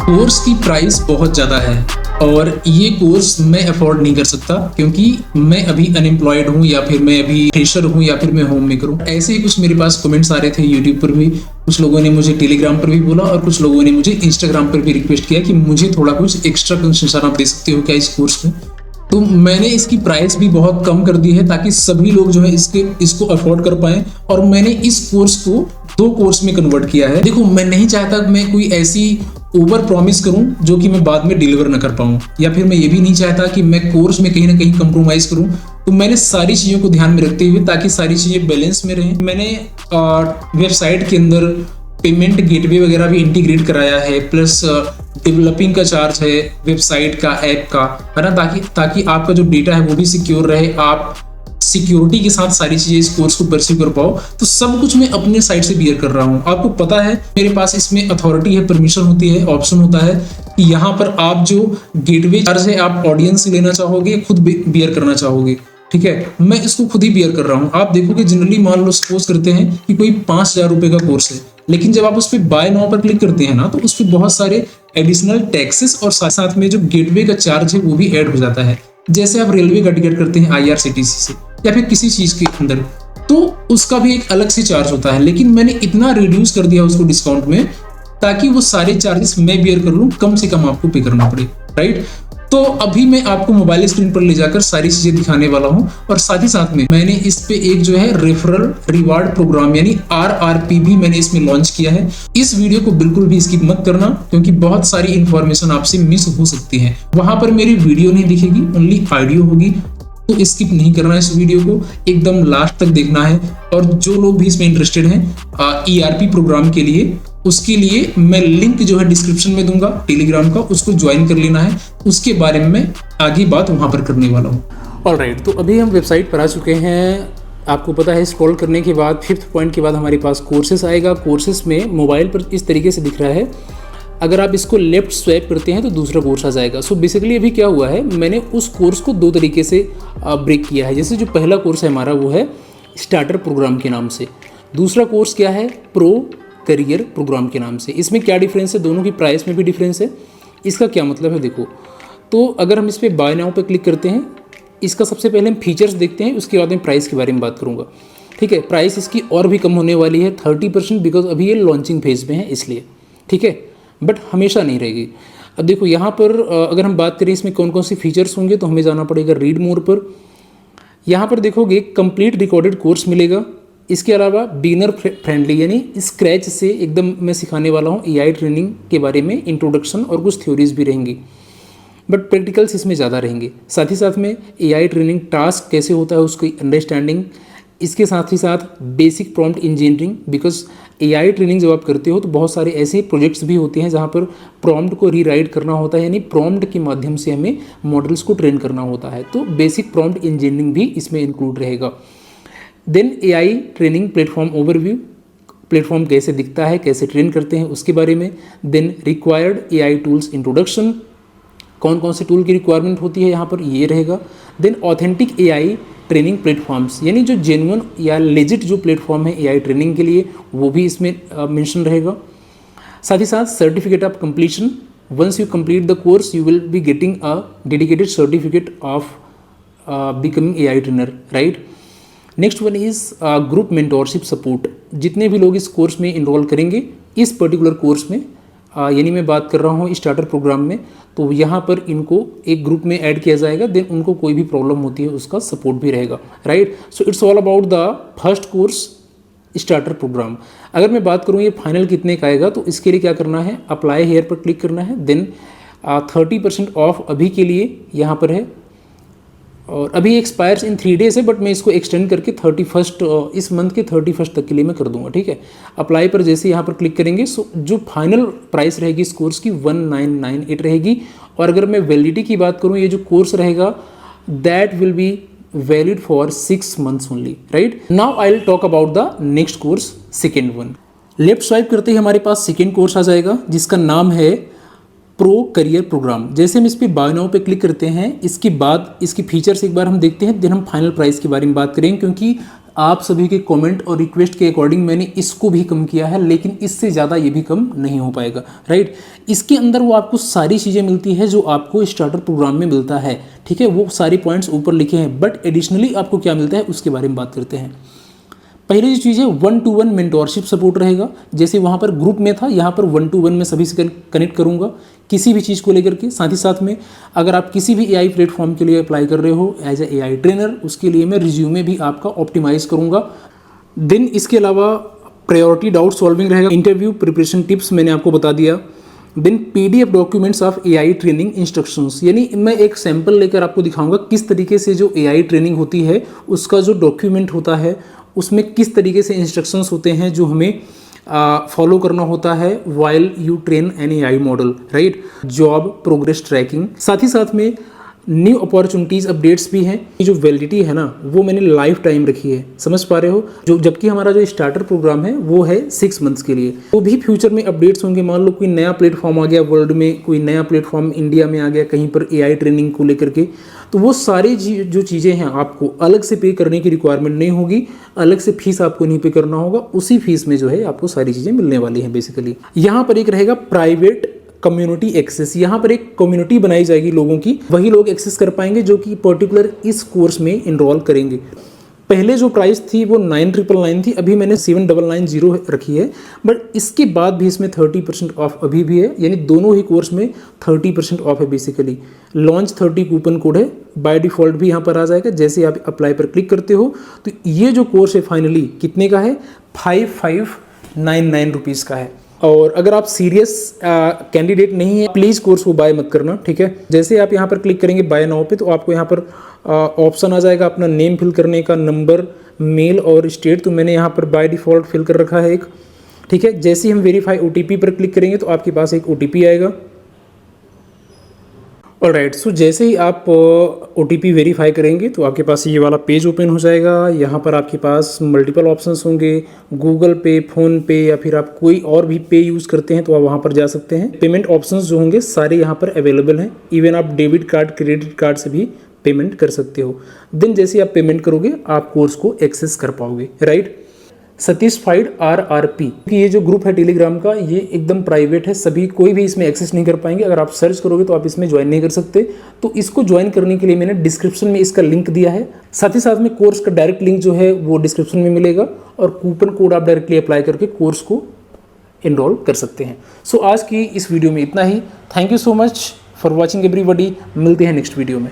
Course की price बहुत ज़्यादा है और ये कोर्स मैं अफोर्ड नहीं कर सकता क्योंकि मैं अभी अनएम्प्लॉयड हूँ या फिर मैं अभी फ्रेशर हूँ या फिर मैं होम मेकर हूँ। ऐसे ही कुछ मेरे पास कमेंट्स आ रहे थे यूट्यूब पर भी, कुछ लोगों ने मुझे टेलीग्राम पर भी बोला और कुछ लोगों ने मुझे इंस्टाग्राम पर भी रिक्वेस्ट किया कि मुझे थोड़ा कुछ एक्स्ट्रा कंसेशन आप दे सकते हो क्या इस कोर्स में। तो मैंने इसकी प्राइस भी बहुत कम कर दी है ताकि सभी लोग जो है इसको अफोर्ड कर पाएं और मैंने इस कोर्स को 2 कोर्स में कन्वर्ट किया है। देखो, मैं नहीं चाहता कि मैं कोई ऐसी ओवर प्रॉमिस करूं जो कि मैं बाद में डिलीवर ना कर पाऊं, या फिर मैं ये भी नहीं चाहता कि मैं कोर्स में कहीं ना कहीं कंप्रोमाइज करूं। तो मैंने सारी चीज़ों को ध्यान में रखते हुए, ताकि सारी चीज़ें बैलेंस में रहें, मैंने वेबसाइट के अंदर पेमेंट गेटवे वगैरह भी इंटीग्रेट कराया है, प्लस डेवलपिंग का चार्ज है वेबसाइट का, ऐप का, है ना, ताकि आपका जो डेटा है वो भी सिक्योर रहे, आप सिक्योरिटी के साथ सारी चीजें इस कोर्स को परस्यू कर पाओ। तो सब कुछ मैं अपने साइड से बियर कर रहा हूँ। आपको पता है मेरे पास इसमें अथॉरिटी है, परमिशन होती है, ऑप्शन होता है कि यहाँ पर आप जो गेटवे चार्ज है आप ऑडियंस से लेना चाहोगे, खुद बियर करना चाहोगे, ठीक है, मैं इसको खुद ही बियर कर रहा हूँ। आप देखोगे जनरली मान लो सपोज करते हैं कि कोई 5,000 रुपए का कोर्स है, लेकिन जब आप उस पर बाय नाउ पर क्लिक करते हैं ना, तो उस पर बहुत सारे एडिशनल टैक्सेस और साथ साथ में जो गेटवे का चार्ज है वो भी ऐड हो जाता है। जैसे आप रेलवे का टिकट करते हैं IRCTC से या फिर किसी चीज के अंदर, तो उसका भी एक अलग से चार्ज होता है, लेकिन मैंने इतना रिड्यूस कर दिया उसको डिस्काउंट में ताकि वो सारे चार्जेस मैं बियर कर लूं, कम से कम आपको पे करना पड़े, राइट। तो अभी मैं आपको मोबाइल स्क्रीन पर ले जाकर सारी चीजें दिखाने वाला हूं और साथ ही साथ में मैंने इस पे एक जो है रेफरल रिवार्ड प्रोग्राम यानी RRP भी मैंने इसमें लॉन्च किया है। इस वीडियो को बिल्कुल भी स्किप मत करना क्योंकि बहुत सारी इंफॉर्मेशन आपसे मिस हो सकती है। वहां पर मेरी वीडियो नहीं दिखेगी, ओनली ऑडियो होगी, तो स्किप नहीं करना है, इस वीडियो को एकदम लास्ट तक देखना है। और जो लोग भी इसमें इंटरेस्टेड हैं ERP प्रोग्राम के लिए, उसके लिए मैं लिंक जो है डिस्क्रिप्शन में दूंगा टेलीग्राम का, उसको ज्वाइन कर लेना है। उसके बारे में मैं आगे बात वहां पर करने वाला हूँ। ऑलराइट, तो अभी हम वेबसाइट पर आ चुके हैं। आपको पता है स्क्रॉल करने के बाद 5th पॉइंट के बाद हमारे पास कोर्सेस आएगा। कोर्सेस में मोबाइल पर इस तरीके से दिख रहा है, अगर आप इसको लेफ्ट स्वैप करते हैं तो दूसरा कोर्स आ जाएगा। सो बेसिकली अभी क्या हुआ है, मैंने उस कोर्स को 2 तरीके से ब्रेक किया है। जैसे जो पहला कोर्स है हमारा वो है स्टार्टर प्रोग्राम के नाम से, दूसरा कोर्स क्या है प्रो करियर प्रोग्राम के नाम से। इसमें क्या डिफरेंस है, दोनों की प्राइस में भी डिफरेंस है। इसका क्या मतलब है देखो, तो अगर हम इस पर बाय नाउ पे क्लिक करते हैं, इसका सबसे पहले हम फीचर्स देखते हैं, उसके बाद मैं प्राइस के बारे में बात करूँगा, ठीक है। प्राइस इसकी और भी कम होने वाली है 30%, बिकॉज अभी ये लॉन्चिंग फेज में है इसलिए, ठीक है, बट हमेशा नहीं रहेगी। अब देखो यहाँ पर अगर हम बात करें इसमें कौन कौन सी फीचर्स होंगे, तो हमें जाना पड़ेगा रीड मोर पर। यहाँ पर देखोगे कंप्लीट रिकॉर्डेड कोर्स मिलेगा। इसके अलावा बिगिनर फ्रेंडली यानी स्क्रैच से एकदम मैं सिखाने वाला हूँ AI ट्रेनिंग के बारे में, इंट्रोडक्शन और कुछ थ्योरीज भी रहेंगी, बट प्रैक्टिकल्स इसमें ज़्यादा रहेंगे। साथ ही साथ में AI ट्रेनिंग टास्क कैसे होता है उसकी अंडरस्टैंडिंग, इसके साथ ही साथ basic prompt engineering, because AI training जब आप करते हो तो बहुत सारे ऐसे प्रोजेक्ट्स भी होते हैं जहाँ पर प्रॉम्प्ट को रीराइट करना होता है, यानी प्रॉम्प्ट के माध्यम से हमें मॉडल्स को ट्रेन करना होता है, तो बेसिक प्रॉम्प्ट इंजीनियरिंग भी इसमें इंक्लूड रहेगा। Then AI training platform overview, platform कैसे दिखता है, कैसे ट्रेन करते हैं उसके बारे में। Then required AI tools introduction, कौन कौन से टूल की रिक्वायरमेंट होती है यहाँ पर ये रहेगा। Then authentic AI training platforms, यानी जो जेन्युइन या लेजिट जो प्लेटफॉर्म है AI ट्रेनिंग के लिए वो भी इसमें मेंशन रहेगा। साथ ही साथ certificate of completion, once you complete the course you will be getting a dedicated certificate of becoming AI trainer, right. Next one is group mentorship support. जितने भी लोग इस कोर्स में इनरोल करेंगे इस पर्टिकुलर कोर्स में, यानी मैं बात कर रहा हूँ स्टार्टर प्रोग्राम में, तो यहाँ पर इनको एक ग्रुप में ऐड किया जाएगा। देन उनको कोई भी प्रॉब्लम होती है उसका सपोर्ट भी रहेगा, right. So it's all about the first course starter programme. अगर मैं बात करूँ ये फाइनल कितने का आएगा, तो इसके लिए क्या करना है, अप्लाई हेयर पर क्लिक करना है। देन 30% ऑफ अभी के लिए यहाँ पर है, और अभी एक्सपायर्स इन 3 डेज है, बट मैं इसको एक्सटेंड करके 31st इस मंथ के 31st तक के लिए मैं कर दूंगा, ठीक है। अप्लाई पर जैसे यहाँ पर क्लिक करेंगे, सो जो फाइनल प्राइस रहेगी इस कोर्स की 1998 रहेगी। और अगर मैं वैलिडिटी की बात करूँ, ये जो कोर्स रहेगा that will be valid for 6 months only, right. Now I will talk about the next course, second one. Left swipe करते ही हमारे पास सेकेंड कोर्स आ जाएगा जिसका नाम है प्रो करियर प्रोग्राम। जैसे हम इस पर बाय नाउ पे क्लिक करते हैं, इसके बाद इसकी फीचर्स एक बार हम देखते हैं, देन हम फाइनल प्राइस के बारे में बात करेंगे, क्योंकि आप सभी के कमेंट और रिक्वेस्ट के अकॉर्डिंग मैंने इसको भी कम किया है, लेकिन इससे ज़्यादा ये भी कम नहीं हो पाएगा, राइट। इसके अंदर वो आपको सारी चीज़ें मिलती है जो आपको स्टार्टर प्रोग्राम में मिलता है, ठीक है। वो सारे पॉइंट्स ऊपर लिखे हैं, बट एडिशनली आपको क्या मिलता है उसके बारे में बात करते हैं। पहली जो चीज़ है 1-to-1 मेंटोरशिप सपोर्ट रहेगा। जैसे वहाँ पर ग्रुप में था, यहाँ पर 1-to-1 में सभी से कनेक्ट करूँगा किसी भी चीज़ को लेकर के। साथ ही साथ में अगर आप किसी भी एआई प्लेटफॉर्म के लिए अप्लाई कर रहे हो एज ए एआई ट्रेनर, उसके लिए मैं रिज्यूमे भी आपका ऑप्टिमाइज़ करूँगा। देन इसके अलावा प्रायोरिटी डाउट सॉल्विंग रहेगा, इंटरव्यू प्रिपरेशन टिप्स मैंने आपको बता दिया। Then PDF documents of AI training instructions, यानी मैं एक सैंपल लेकर आपको दिखाऊंगा किस तरीके से जो एआई ट्रेनिंग होती है उसका जो डॉक्यूमेंट होता है उसमें किस तरीके से इंस्ट्रक्शंस होते हैं जो हमें फॉलो करना होता है while you train an AI model, right. Job progress tracking, साथ ही साथ में न्यू अपॉर्चुनिटीज़ अपडेट्स भी हैं। ये जो वैलिडिटी है ना वो मैंने लाइफ टाइम रखी है, समझ पा रहे हो, जो जबकि हमारा जो स्टार्टर प्रोग्राम है वो है 6 मंथ्स के लिए। तो भी फ्यूचर में अपडेट्स होंगे, मान लो कोई नया प्लेटफॉर्म आ गया वर्ल्ड में, कोई नया प्लेटफॉर्म इंडिया में आ गया कहीं पर एआई ट्रेनिंग को लेकर के, तो वो सारी जो चीज़ें हैं आपको अलग से पे करने की रिक्वायरमेंट नहीं होगी, अलग से फीस आपको नहीं पे करना होगा, उसी फीस में जो है आपको सारी चीज़ें मिलने वाली हैं बेसिकली। यहाँ पर एक रहेगा प्राइवेट कम्युनिटी एक्सेस, यहाँ पर एक कम्युनिटी बनाई जाएगी लोगों की, वही लोग एक्सेस कर पाएंगे जो कि पर्टिकुलर इस कोर्स में इनरोल करेंगे। पहले जो प्राइस थी वो 9,999 थी, अभी मैंने 7,990 रखी है, बट इसके बाद भी इसमें 30% ऑफ अभी भी है, यानी दोनों ही कोर्स में 30% ऑफ है बेसिकली। लॉन्च 30 कूपन कोड है, बाय डिफ़ॉल्ट भी यहाँ पर आ जाएगा। जैसे आप अप्लाई पर क्लिक करते हो तो ये जो कोर्स है फाइनली कितने का है, 5599 रुपीज़ का है। और अगर आप सीरियस कैंडिडेट नहीं है प्लीज़ कोर्स को बाय मत करना, ठीक है। जैसे आप यहाँ पर क्लिक करेंगे बाय नाउ पे, तो आपको यहाँ पर ऑप्शन आ जाएगा अपना नेम फिल करने का, नंबर, मेल और स्टेट। तो मैंने यहाँ पर बाय डिफ़ॉल्ट फिल कर रखा है एक, ठीक है। जैसे ही हम वेरीफाई ओटीपी पर क्लिक करेंगे तो आपके पास एक ओटीपी आएगा। ऑलराइट, सो जैसे ही आप ओटीपी वेरीफाई करेंगे तो आपके पास ये वाला पेज ओपन हो जाएगा। यहाँ पर आपके पास मल्टीपल ऑप्शंस होंगे, गूगल पे, फ़ोन पे या फिर आप कोई और भी पे यूज़ करते हैं तो आप वहाँ पर जा सकते हैं। पेमेंट ऑप्शंस जो होंगे सारे यहाँ पर अवेलेबल हैं, इवन आप डेबिट कार्ड, क्रेडिट कार्ड से भी पेमेंट कर सकते हो। देन जैसे आप पेमेंट करोगे आप कोर्स को एक्सेस कर पाओगे, राइट। सैटिस्फाइड RRP, ये जो ग्रुप है टेलीग्राम का ये एकदम प्राइवेट है, सभी कोई भी इसमें एक्सेस नहीं कर पाएंगे। अगर आप सर्च करोगे तो आप इसमें ज्वाइन नहीं कर सकते। तो इसको ज्वाइन करने के लिए मैंने डिस्क्रिप्शन में इसका लिंक दिया है, साथ ही साथ में कोर्स का डायरेक्ट लिंक जो है वो डिस्क्रिप्शन में मिलेगा, और कूपन कोड आप डायरेक्टली अप्लाई करके कोर्स को एनरोल कर सकते हैं। सो आज की इस वीडियो में इतना ही। Thank you so much for watching everybody, मिलते हैं नेक्स्ट वीडियो में।